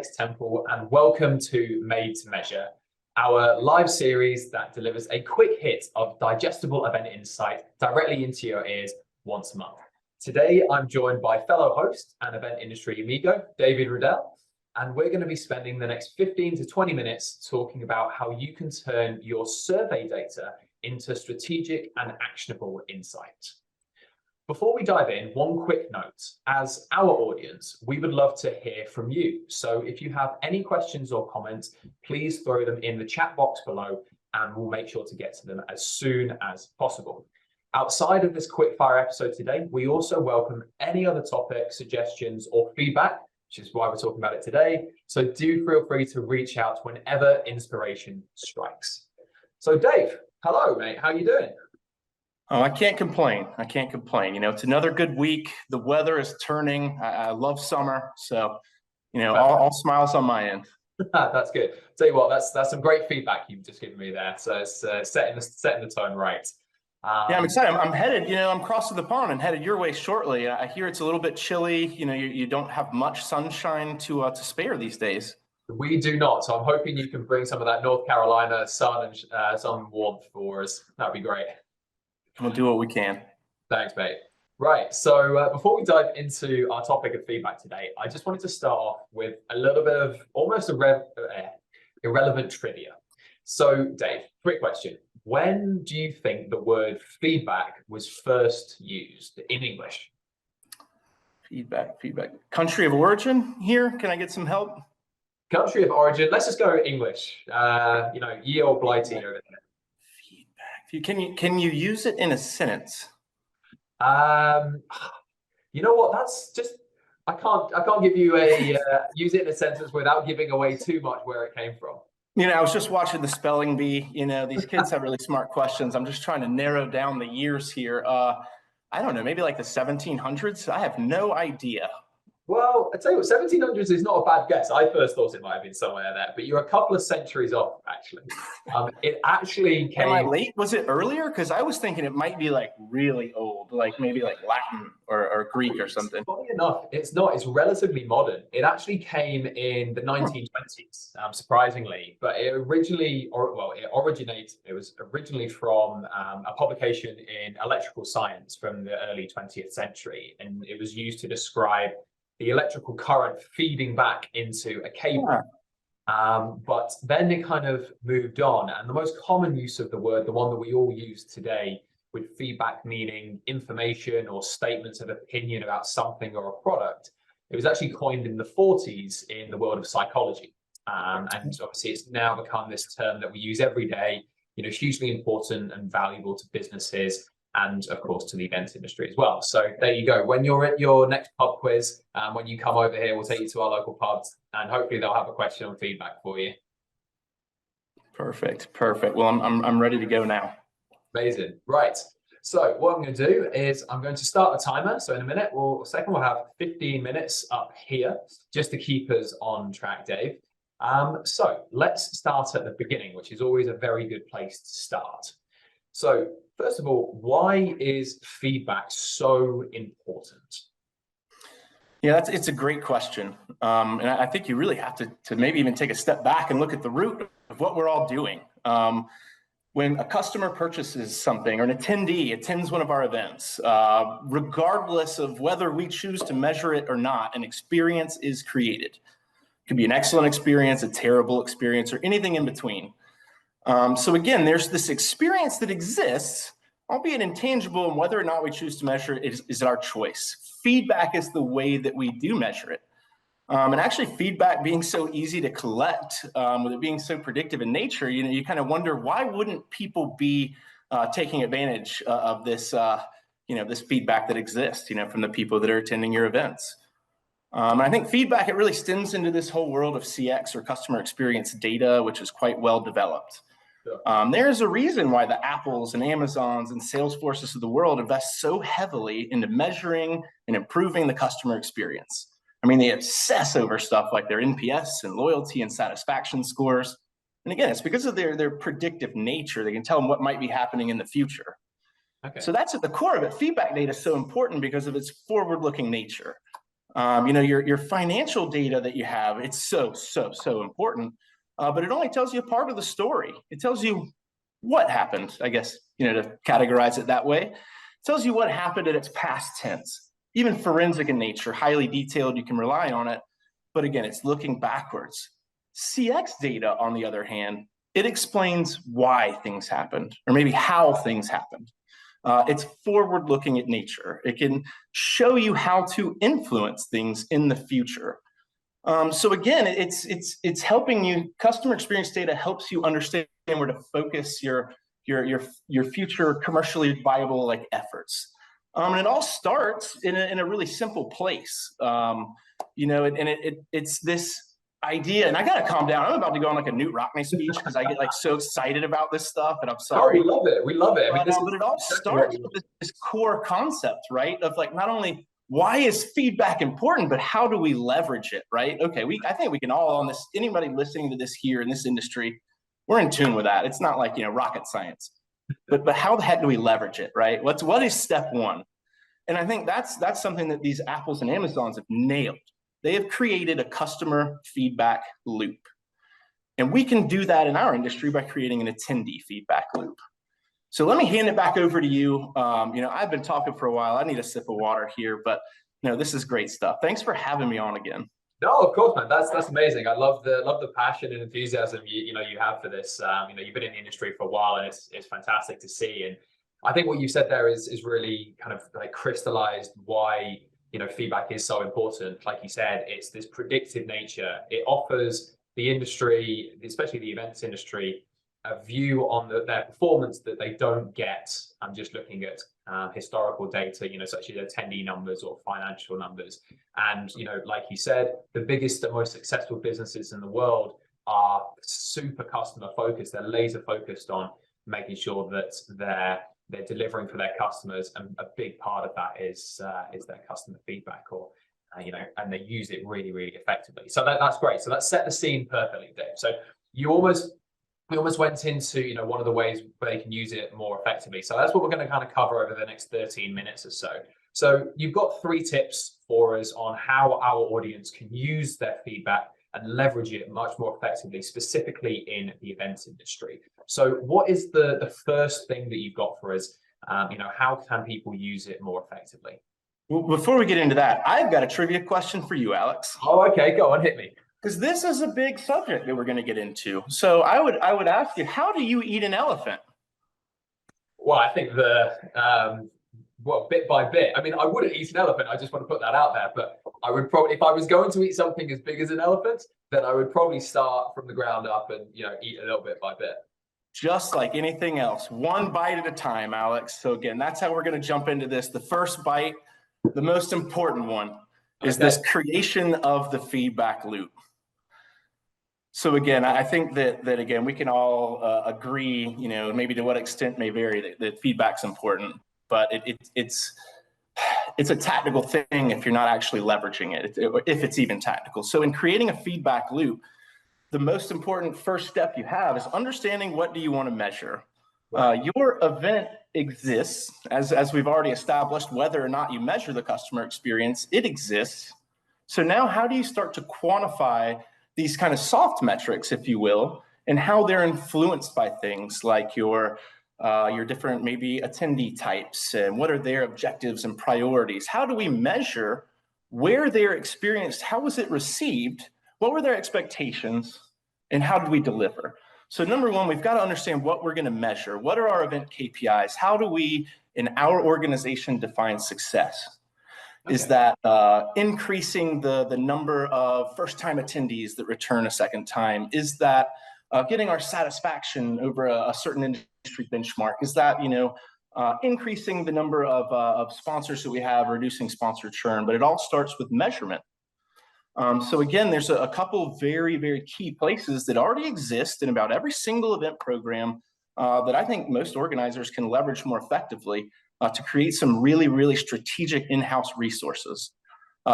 Alex Temple, and welcome to Made to Measure, our live series that delivers a quick hit of digestible event insight directly into your ears once a month. Today, I'm joined by fellow host and event industry amigo, David Riddell, and we're going to be spending the next 15 to 20 minutes talking about how you can turn your survey data into strategic and actionable insight. Before we dive in, one quick note. As our audience, we would love to hear from you. So if you have any questions or comments, please throw them in the chat box below and we'll make sure to get to them as soon as possible. Outside of this quick fire episode today, we also welcome any other topic, suggestions, or feedback, which is why we're talking about it today. So do feel free to reach out whenever inspiration strikes. So Dave, hello, mate. How you doing? Oh, I can't complain. I can't complain. You know, it's another good week. The weather is turning. I love summer. So, you know, all smiles on my end. That's good. Tell you what, that's some great feedback you've just given me there. So it's setting the tone right. Yeah, I'm excited. I'm headed, you know, I'm crossing the pond and headed your way shortly. I hear it's a little bit chilly. You know, you don't have much sunshine to spare these days. We do not. So I'm hoping you can bring some of that North Carolina sun and some warmth for us. That'd be great. We'll do what we can. Thanks, mate. Right. So before we dive into our topic of feedback today, I just wanted to start off with a little bit of almost irrelevant trivia. So, Dave, quick question. When do you think the word feedback was first used in English? Feedback. Country of origin here? Can I get some help? Country of origin. Let's just go English. You know, ye old blighty over there. Can you use it in a sentence? You know what? That's just I can't give you a use it in a sentence without giving away too much where it came from. You know, I was just watching the spelling bee. You know, these kids have really smart questions. I'm just trying to narrow down the years here. I don't know, maybe like the 1700s. I have no idea. Well, I tell you what, 1700s is not a bad guess. I first thought it might have been somewhere there, but you're a couple of centuries off, actually. It actually came... Am I late? Was it earlier? Because I was thinking it might be like really old, like maybe like Latin or Greek or something. Funny enough, it's not. It's relatively modern. It actually came in the 1920s, surprisingly, but it was originally from a publication in electrical science from the early 20th century, and it was used to describe the electrical current feeding back into a cable. But then it kind of moved on, and the most common use of the word, the one that we all use today, with feedback meaning information or statements of opinion about something or a product, it was actually coined in the 40s in the world of psychology. And obviously it's now become this term that we use every day. You know, hugely important and valuable to businesses, and of course to the event industry as well. So there you go. When you're at your next pub quiz, when you come over here, we'll take you to our local pubs and hopefully they'll have a question on feedback for you. Perfect. Well, I'm ready to go now. Amazing. Right. So what I'm going to do is I'm going to start a timer. So in a minute, we'll have 15 minutes up here just to keep us on track, Dave. So let's start at the beginning, which is always a very good place to start. So first of all, why is feedback so important? Yeah, it's a great question. And I think you really have to maybe even take a step back and look at the root of what we're all doing. When a customer purchases something or an attendee attends one of our events, regardless of whether we choose to measure it or not, an experience is created. It could be an excellent experience, a terrible experience, or anything in between. So again, there's this experience that exists, albeit intangible, and whether or not we choose to measure it is our choice. Feedback is the way that we do measure it. And actually feedback being so easy to collect, with it being so predictive in nature, you know, you kind of wonder, why wouldn't people be taking advantage of this, you know, this feedback that exists, you know, from the people that are attending your events? And I think feedback, it really stems into this whole world of CX or customer experience data, which is quite well developed. There's a reason why the Apples and Amazons and Salesforces of the world invest so heavily into measuring and improving the customer experience. I mean, they obsess over stuff like their NPS and loyalty and satisfaction scores. And again, it's because of their predictive nature. They can tell them what might be happening in the future. Okay. So that's at the core of it. Feedback data is so important because of its forward-looking nature. Your financial data that you have, it's so important. But it only tells you a part of the story. It tells you what happened, I guess, to categorize it that way. It tells you what happened in its past tense, even forensic in nature, highly detailed, you can rely on it. But again, it's looking backwards. CX data, on the other hand, it explains why things happened, or maybe how things happened. It's forward looking at nature. It can show you how to influence things in the future. So again, it's helping you. Customer experience data helps you understand where to focus your future commercially viable efforts. And it all starts in a really simple place. It's this idea, and I gotta calm down. I'm about to go on a Newt Rockney speech because I get so excited about this stuff, and I'm Oh, sorry. we love it. We love it. I mean, But it all starts with this core concept, right? Of not only why is feedback important, but how do we leverage it, right? Okay, I think we can all on this. Anybody listening to this here in this industry, we're in tune with that. It's not rocket science, but how the heck do we leverage it, right? What is step one? And I think that's something that these Apples and Amazons have nailed. They have created a customer feedback loop. And we can do that in our industry by creating an attendee feedback loop. So let me hand it back over to you. I've been talking for a while. I need a sip of water here, but this is great stuff. Thanks for having me on again. No, of course, man. That's amazing. I love the passion and enthusiasm you have for this. You've been in the industry for a while, and it's fantastic to see. And I think what you said there is really kind of crystallized why feedback is so important. Like you said, it's this predictive nature. It offers the industry, especially the events industry, a view on their performance that they don't get. I'm just looking at historical data, such as attendee numbers or financial numbers. And like you said, the biggest and most successful businesses in the world are super customer focused. They're laser focused on making sure that they're delivering for their customers, and a big part of that is their customer feedback, or and they use it really, really effectively. So that's great. So that set the scene perfectly, Dave. So we almost went into one of the ways where they can use it more effectively. So that's what we're going to kind of cover over the next 13 minutes or so. So you've got 3 tips for us on how our audience can use their feedback and leverage it much more effectively, specifically in the events industry. So what is the first thing that you've got for us? How can people use it more effectively? Well, before we get into that, I've got a trivia question for you, Alex. Oh, okay, go on, hit me. Because this is a big subject that we're going to get into. So I would ask you, how do you eat an elephant? Well, I think bit by bit. I mean, I wouldn't eat an elephant. I just want to put that out there. But I would probably, if I was going to eat something as big as an elephant, then I would probably start from the ground up and eat a little bit by bit. Just like anything else, one bite at a time, Alex. So again, that's how we're going to jump into this. The first bite, the most important one, is this creation of the feedback loop. So again, I think that again, we can all agree, maybe to what extent may vary, that feedback's important, but it's a tactical thing if you're not actually leveraging it, if it's even tactical. So in creating a feedback loop, the most important first step you have is understanding what do you want to measure. Your event exists, as we've already established, whether or not you measure the customer experience, it exists. So now how do you start to quantify these kind of soft metrics, if you will, and how they're influenced by things like your different maybe attendee types, and what are their objectives and priorities? How do we measure where they're experienced? How was it received? What were their expectations? And how did we deliver? So number one, we've got to understand what we're going to measure. What are our event KPIs? How do we, in our organization, define success? Okay. Is that increasing the number of first-time attendees that return a second time? Is that getting our satisfaction over a certain industry benchmark? Is that increasing the number of sponsors that we have, reducing sponsor churn? But it all starts with measurement. So again, there's a couple very, very key places that already exist in about every single event program that I think most organizers can leverage more effectively to create some really, really strategic in-house resources.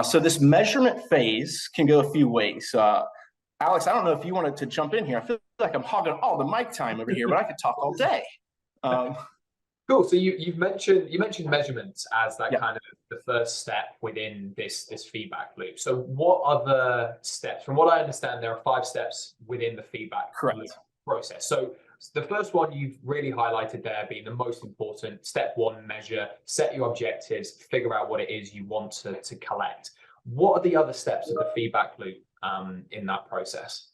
So this measurement phase can go a few ways. Alex, I don't know if you wanted to jump in here. I feel like I'm hogging all the mic time over here, but I could talk all day. Cool. So you've mentioned measurements as that Yeah, kind of the first step within this feedback loop. So what other steps? From what I understand, there are 5 steps within the feedback loop correct. process. So the first one you've really highlighted there being the most important. Step one, measure, set your objectives, figure out what it is you want to collect. What are the other steps of the feedback loop in that process?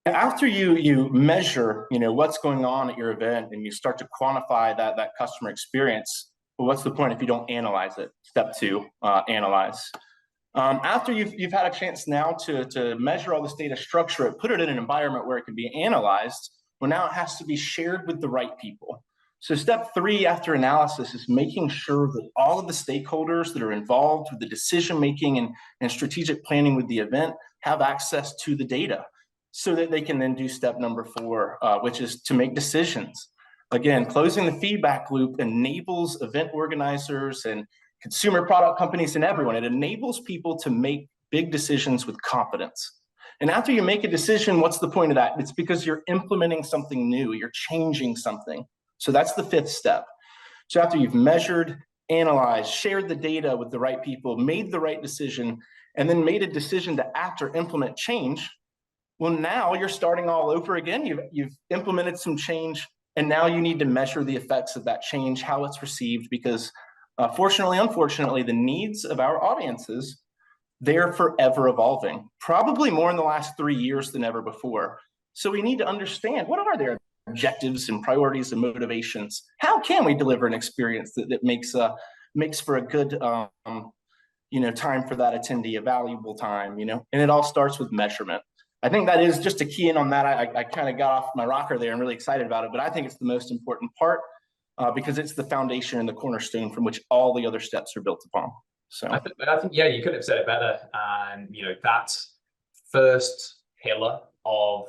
After you measure, what's going on at your event and you start to quantify that customer experience, well, what's the point if you don't analyze it? Step two, analyze. After you've had a chance now to measure all this data, structure it, put it in an environment where it can be analyzed, well, now it has to be shared with the right people. So step three after analysis is making sure that all of the stakeholders that are involved with the decision making and strategic planning with the event have access to the data so that they can then do step number four, which is to make decisions. Again, closing the feedback loop enables event organizers and consumer product companies and everyone. It enables people to make big decisions with confidence. And after you make a decision, what's the point of that? It's because you're implementing something new, you're changing something. So that's the fifth step. So after you've measured, analyzed, shared the data with the right people, made the right decision, and then made a decision to act or implement change, well, now you're starting all over again. You've implemented some change, and now you need to measure the effects of that change, how it's received, because fortunately, unfortunately, the needs of our audiences, they're forever evolving, probably more in the last 3 years than ever before. So we need to understand, what are their objectives and priorities and motivations? How can we deliver an experience that makes for a good time for that attendee, a valuable time, and it all starts with measurement. I think that is just to key in on that. I kind of got off my rocker there and really excited about it, but I think it's the most important part because it's the foundation and the cornerstone from which all the other steps are built upon. So I think yeah, you couldn't have said it better. And that first pillar of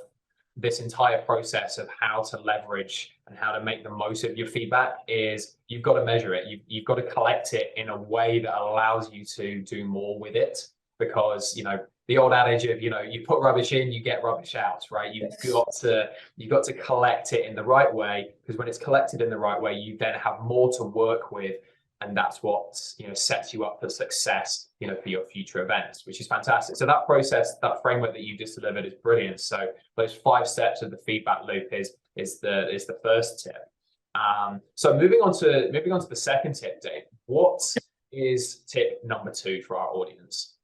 this entire process of how to leverage and how to make the most of your feedback is you've got to measure it. You've got to collect it in a way that allows you to do more with it. Because the old adage of you put rubbish in, you get rubbish out, right? You've got to collect it in the right way, because when it's collected in the right way, you then have more to work with, and that's what sets you up for success for your future events, which is fantastic. So that process, that framework that you just delivered is brilliant. So those 5 steps of the feedback loop is the first tip. So moving on to the second tip, Dave. What is tip number 2 for our audience?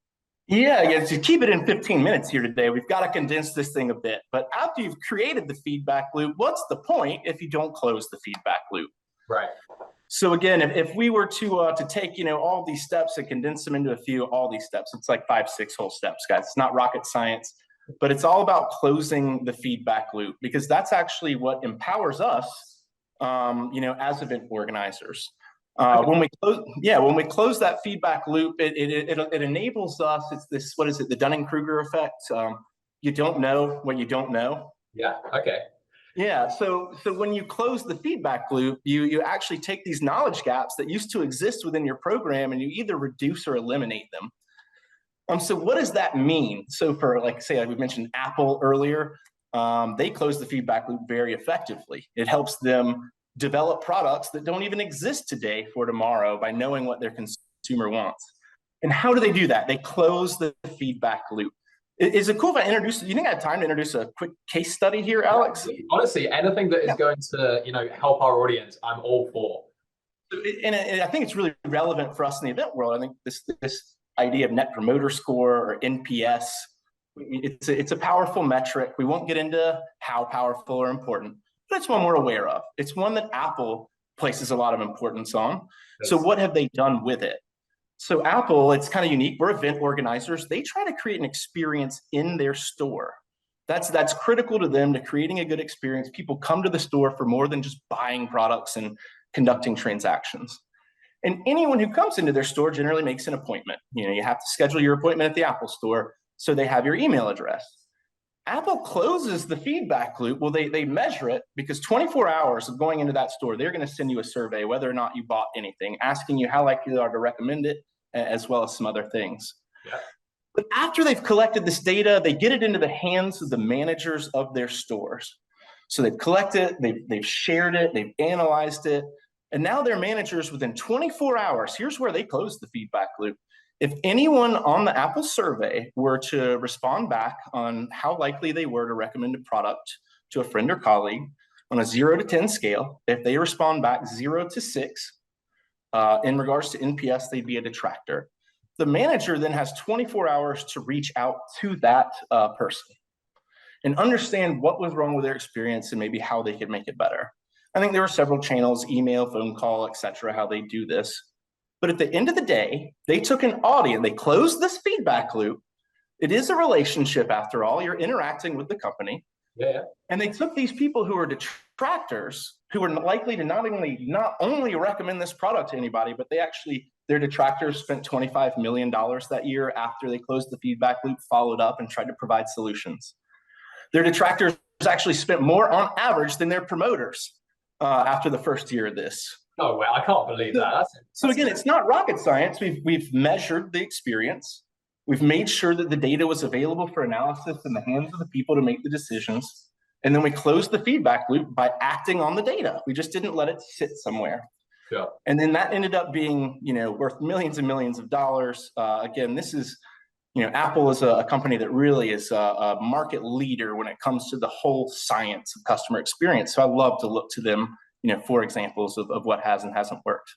Yeah, to keep it in 15 minutes here today, we've got to condense this thing a bit. But after you've created the feedback loop, what's the point if you don't close the feedback loop? Right. So again, if we were to take all these steps and condense them into all these steps, it's like 5, 6 whole steps, guys. It's not rocket science, but it's all about closing the feedback loop, because that's actually what empowers us, as event organizers. Okay. When we close that feedback loop, it enables us. It's this, what is it? The Dunning-Kruger effect. You don't know what you don't know. Yeah. Okay. Yeah. So when you close the feedback loop, you actually take these knowledge gaps that used to exist within your program, and you either reduce or eliminate them. So what does that mean? So for, like we mentioned Apple earlier, they close the feedback loop very effectively. It helps them develop products that don't even exist today for tomorrow by knowing what their consumer wants. And how do they do that? They close the feedback loop. Is it cool if I introduce, you think I have time to introduce a quick case study here, Alex? Honestly, anything that is going to, help our audience, I'm all for. And I think it's really relevant for us in the event world. I think this idea of Net Promoter Score, or NPS, it's a powerful metric. We won't get into how powerful or important, but it's one we're aware of. It's one that Apple places a lot of importance on. So what have they done with it? So Apple, it's kind of unique. We're event organizers. They try to create an experience in their store. That's critical to them, to creating a good experience. People come to the store for more than just buying products and conducting transactions. And anyone who comes into their store generally makes an appointment. You have to schedule your appointment at the Apple store, so they have your email address. Apple closes the feedback loop. Well, they measure it, because 24 hours of going into that store, they're going to send you a survey, whether or not you bought anything, asking you how likely you are to recommend it, as well as some other things. Yeah. But after they've collected this data, they get it into the hands of the managers of their stores. So they've collected it, they've shared it, they've analyzed it, And now their managers within 24 hours, here's where they close the feedback loop. If anyone on the Apple survey were to respond back on how likely they were to recommend a product to a friend or colleague on a 0 to 10 scale, if they respond back 0 to 6, in regards to NPS, they'd be a detractor. The manager then has 24 hours to reach out to that person and understand what was wrong with their experience and maybe how they could make it better. I think there were several channels, email, phone call, etc., how they do this. But at the end of the day, they took an audience, they closed this feedback loop. It is a relationship after all. You're interacting with the company. Yeah. And they took these people who were detractors, who were likely to not only recommend this product to anybody, but their detractors spent $25 million that year after they closed the feedback loop, followed up and tried to provide solutions. Their detractors actually spent more on average than their promoters after the first year of this. Oh, well, I can't believe that. So again, it's not rocket science. We've measured the experience. We've made sure that the data was available for analysis in the hands of the people to make the decisions. And then we closed the feedback loop by acting on the data. We just didn't let it sit somewhere. Sure. And then that ended up being, worth millions and millions of dollars. Again, this is, Apple is a company that really is a market leader when it comes to the whole science of customer experience. So I love to look to them, for examples of what has and hasn't worked.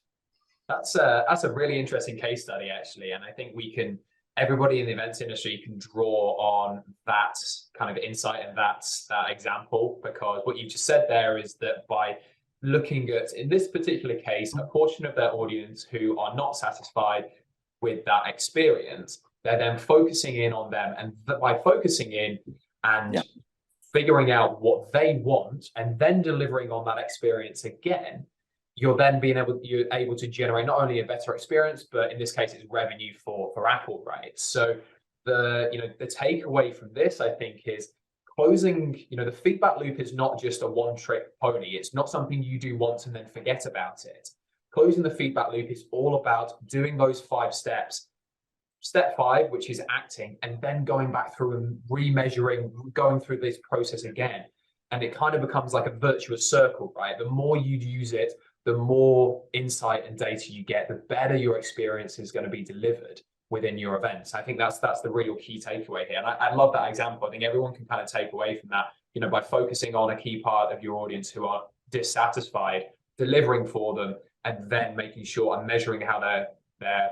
That's a really interesting case study, actually. And I think everybody in the events industry can draw on that kind of insight and that example, because what you just said there is that by looking at, in this particular case, a portion of their audience who are not satisfied with that experience, they're then focusing in on them. And by focusing in and figuring out what they want and then delivering on that experience again, you're able to generate not only a better experience, but in this case, it's revenue for Apple, right? So the takeaway from this, I think, is closing, the feedback loop is not just a one-trick pony. It's not something you do once and then forget about it. Closing the feedback loop is all about doing those 5 steps. Step 5, which is acting, and then going back through and remeasuring, going through this process again. And it kind of becomes like a virtuous circle, right? The more you use it, the more insight and data you get, the better your experience is going to be delivered within your events. I think that's the real key takeaway here. And I love that example. I think everyone can kind of take away from that, by focusing on a key part of your audience who are dissatisfied, delivering for them, and then making sure and measuring how their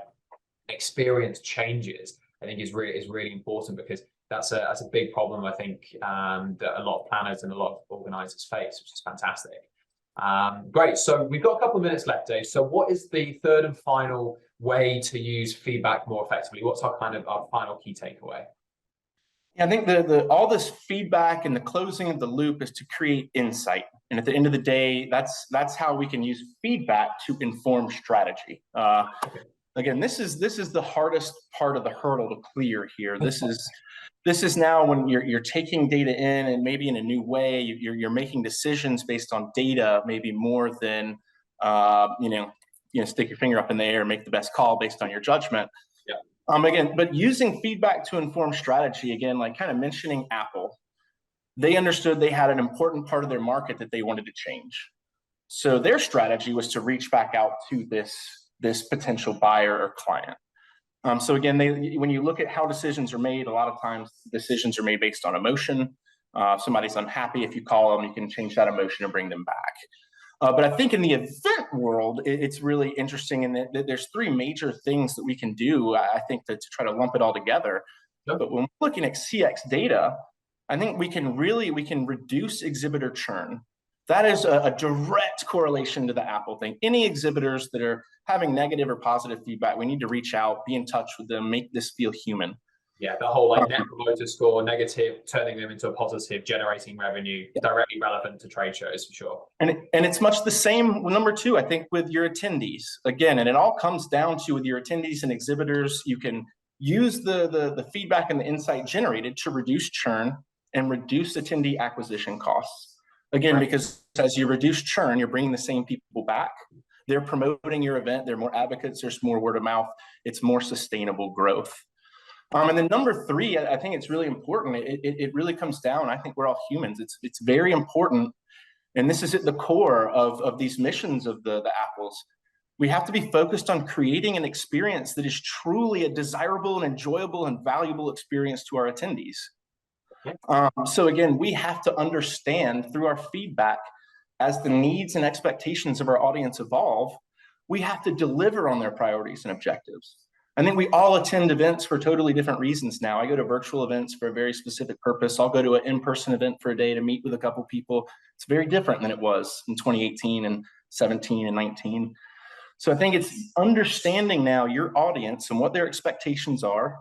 experience changes, I think is really important, because that's a big problem, I think, that a lot of planners and a lot of organizers face, which is fantastic. Great. So we've got a couple of minutes left, Dave. So what is the third and final way to use feedback more effectively? What's our final key takeaway? Yeah, I think all this feedback and the closing of the loop is to create insight. And at the end of the day, that's how we can use feedback to inform strategy. Again, this is the hardest part of the hurdle to clear here. This is now when you're taking data in, and maybe in a new way, you're making decisions based on data, maybe more than stick your finger up in the air and make the best call based on your judgment. Yeah. Again, but using feedback to inform strategy, again, like kind of mentioning Apple, they understood they had an important part of their market that they wanted to change. So their strategy was to reach back out to this potential buyer or client. So again, when you look at how decisions are made, a lot of times decisions are made based on emotion. If somebody's unhappy, if you call them, you can change that emotion and bring them back. But I think in the event world, it's really interesting in that there's 3 major things that we can do, I think, to try to lump it all together. Yep. But when we're looking at CX data, I think we can reduce exhibitor churn. That is a direct correlation to the Apple thing. Any exhibitors that are having negative or positive feedback, we need to reach out, be in touch with them, make this feel human. Yeah, the whole net promoter score, negative, turning them into a positive, generating revenue, directly relevant to trade shows, for sure. And it's much the same, number 2, I think, with your attendees. Again, and it all comes down to, with your attendees and exhibitors, you can use the feedback and the insight generated to reduce churn and reduce attendee acquisition costs. Again, because as you reduce churn, you're bringing the same people back. They're promoting your event. They're more advocates. There's more word of mouth. It's more sustainable growth. And then number 3, I think it's really important. It really comes down. I think we're all humans. It's very important And this is at the core of these missions of the Apples. We have to be focused on creating an experience that is truly a desirable and enjoyable and valuable experience to our attendees. So again, we have to understand through our feedback, as the needs and expectations of our audience evolve, we have to deliver on their priorities and objectives. I think we all attend events for totally different reasons now. I go to virtual events for a very specific purpose. I'll go to an in-person event for a day to meet with a couple people. It's very different than it was in 2018 and 17 and 19. So I think it's understanding now your audience and what their expectations are,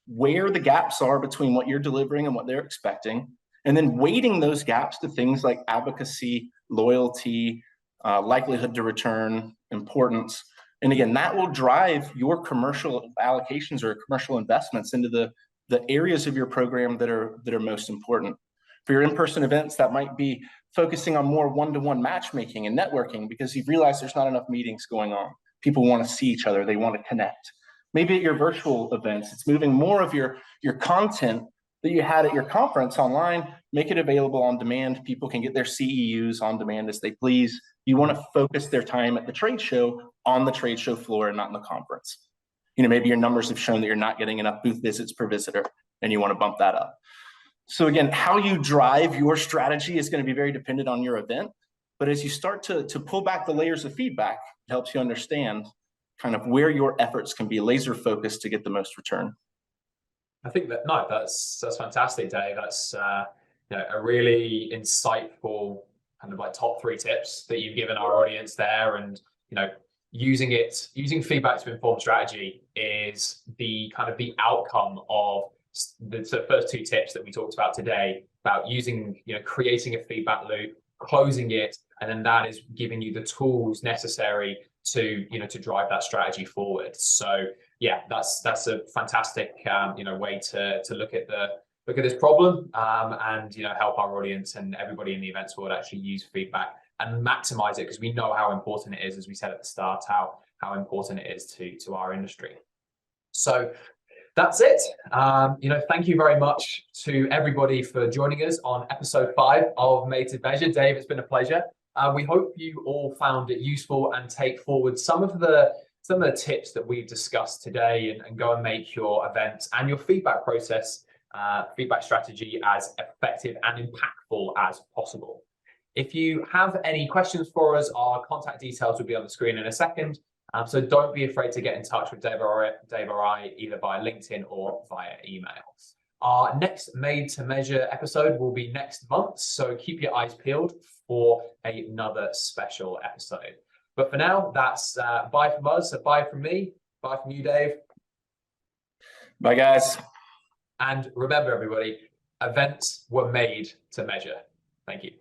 where the gaps are between what you're delivering and what they're expecting, and then weighting those gaps to things like advocacy, loyalty, likelihood to return, importance. And again, that will drive your commercial allocations or commercial investments into the areas of your program that are most important. For your in-person events, that might be focusing on more one-to-one matchmaking and networking, because you've realized there's not enough meetings going on. People want to see each other, they want to connect. Maybe at your virtual events, it's moving more of your content that you had at your conference online, make it available on demand. People can get their CEUs on demand as they please. You want to focus their time at the trade show on the trade show floor and not in the conference. Maybe your numbers have shown that you're not getting enough booth visits per visitor and you want to bump that up. So again, how you drive your strategy is going to be very dependent on your event. But as you start to pull back the layers of feedback, it helps you understand kind of where your efforts can be laser focused to get the most return. I think that's fantastic, Dave. That's a really insightful kind of like top 3 tips that you've given our audience there. And using feedback to inform strategy is the kind of the outcome of the first 2 tips that we talked about today, about creating a feedback loop, closing it, and then that is giving you the tools necessary to drive that strategy forward. So yeah, that's a fantastic way to look at this problem, and help our audience and everybody in the events world actually use feedback and maximize it, because we know how important it is, as we said at the start, how important it is to our industry. So that's it. Thank you very much to everybody for joining us on episode 5 of Made to Measure. Dave, it's been a pleasure. We hope you all found it useful and take forward some of the tips that we've discussed today, and go and make your events and your feedback process, feedback strategy as effective and impactful as possible. If you have any questions for us, our contact details will be on the screen in a second. So don't be afraid to get in touch with Dave or I, either via LinkedIn or via email. Our next Made to Measure episode will be next month, so keep your eyes peeled for another special episode. But for now, that's bye from us. So bye from me. Bye from you, Dave. Bye, guys. And remember, everybody, events were made to measure. Thank you.